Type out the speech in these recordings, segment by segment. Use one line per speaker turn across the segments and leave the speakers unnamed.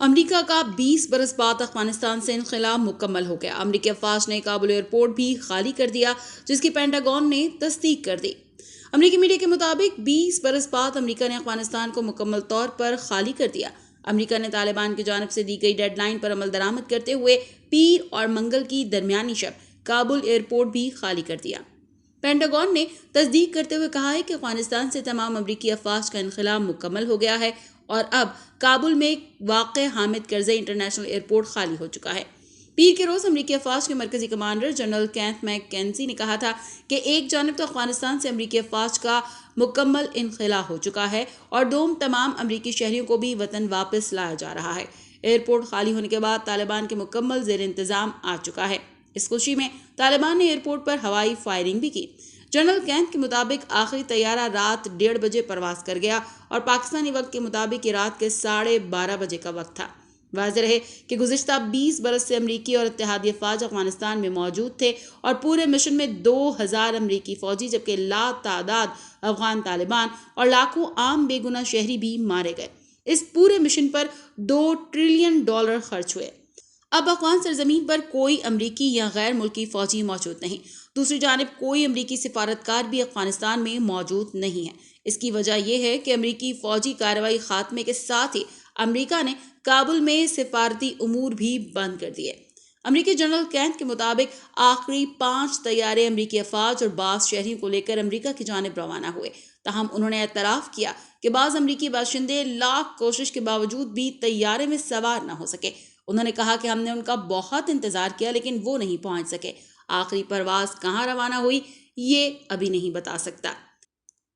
امریکہ کا 20 برس بعد افغانستان سے انخلا مکمل ہو گیا۔ امریکی افواج نے کابل ایئرپورٹ بھی خالی کر دیا، جس کی پینٹاگون نے تصدیق کر دی۔ امریکی میڈیا کے مطابق 20 برس بعد امریکہ نے افغانستان کو مکمل طور پر خالی کر دیا۔ امریکہ نے طالبان کی جانب سے دی گئی ڈیڈ لائن پر عمل درآمد کرتے ہوئے پیر اور منگل کی درمیانی شب کابل ایئرپورٹ بھی خالی کر دیا۔ پینٹاگون نے تصدیق کرتے ہوئے کہا ہے کہ افغانستان سے تمام امریکی افواج کا انخلا مکمل ہو گیا ہے اور اب کابل میں واقع حامد کرزئی انٹرنیشنل ایئرپورٹ خالی ہو چکا ہے۔ پیر کے روز امریکی افواج کے مرکزی کمانڈر جنرل کینتھ میک کینسی نے کہا تھا کہ ایک جانب تو افغانستان سے امریکی افواج کا مکمل انخلا ہو چکا ہے اور دوم تمام امریکی شہریوں کو بھی وطن واپس لایا جا رہا ہے۔ ایئرپورٹ خالی ہونے کے بعد طالبان کے مکمل زیر انتظام آ چکا ہے۔ اس خوشی میں طالبان نے ایئرپورٹ پر ہوائی فائرنگ بھی کی۔ جنرل کینتھ کے مطابق آخری طیارہ رات 1:30 بجے پرواز کر گیا اور پاکستانی وقت کے مطابق یہ رات کے 12:30 بجے کا وقت تھا۔ واضح رہے کہ گزشتہ 20 برس سے امریکی اور اتحادی افواج افغانستان میں موجود تھے اور پورے مشن میں 2000 امریکی فوجی جبکہ لا تعداد افغان طالبان اور لاکھوں عام بے گناہ شہری بھی مارے گئے۔ اس پورے مشن پر $2 ٹریلین خرچ ہوئے۔ اب افغان سرزمین پر کوئی امریکی یا غیر ملکی فوجی موجود نہیں۔ دوسری جانب کوئی امریکی سفارتکار بھی افغانستان میں موجود نہیں ہے۔ اس کی وجہ یہ ہے کہ امریکی فوجی کارروائی خاتمے کے ساتھ ہی امریکہ نے کابل میں سفارتی امور بھی بند کر دیے۔ امریکی جنرل کینتھ کے مطابق آخری 5 طیارے امریکی افواج اور بعض شہریوں کو لے کر امریکہ کی جانب روانہ ہوئے، تاہم انہوں نے اعتراف کیا کہ بعض امریکی باشندے لاکھ کوشش کے باوجود بھی طیارے میں سوار نہ ہو سکے۔ انہوں نے کہا کہ ہم نے ان کا بہت انتظار کیا لیکن وہ نہیں پہنچ سکے۔ آخری پرواز کہاں روانہ ہوئی یہ ابھی نہیں بتا سکتا۔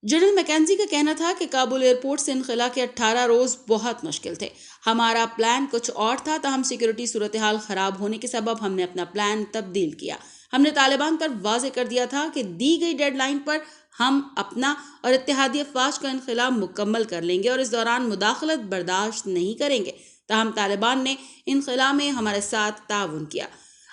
جنرل میکینزی کا کہنا تھا کہ کابل ایئرپورٹ سے انخلا کے 18 روز بہت مشکل تھے۔ ہمارا پلان کچھ اور تھا، تاہم سیکورٹی صورتحال خراب ہونے کے سبب ہم نے اپنا پلان تبدیل کیا۔ ہم نے طالبان پر واضح کر دیا تھا کہ دی گئی ڈیڈ لائن پر ہم اپنا اور اتحادی افواج کا انخلا مکمل کر لیں گے اور اس دوران مداخلت برداشت نہیں کریں گے، تاہم طالبان نے انخلا میں ہمارے ساتھ تعاون کیا۔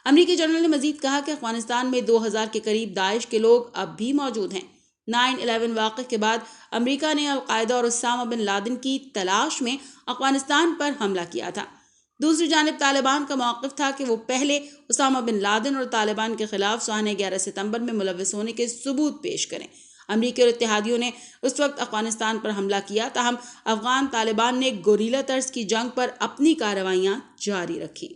امریکی جنرل نے مزید کہا کہ افغانستان میں 2000 کے قریب داعش کے لوگ اب بھی موجود ہیں۔ 9/11 واقعے کے بعد امریکہ نے القاعدہ اور اسامہ بن لادن کی تلاش میں افغانستان پر حملہ کیا تھا۔ دوسری جانب طالبان کا موقف تھا کہ وہ پہلے اسامہ بن لادن اور طالبان کے خلاف سانحہ 11 ستمبر میں ملوث ہونے کے ثبوت پیش کریں۔ امریکی اور اتحادیوں نے اس وقت افغانستان پر حملہ کیا، تاہم افغان طالبان نے گوریلا طرز کی جنگ پر اپنی کارروائیاں جاری رکھی۔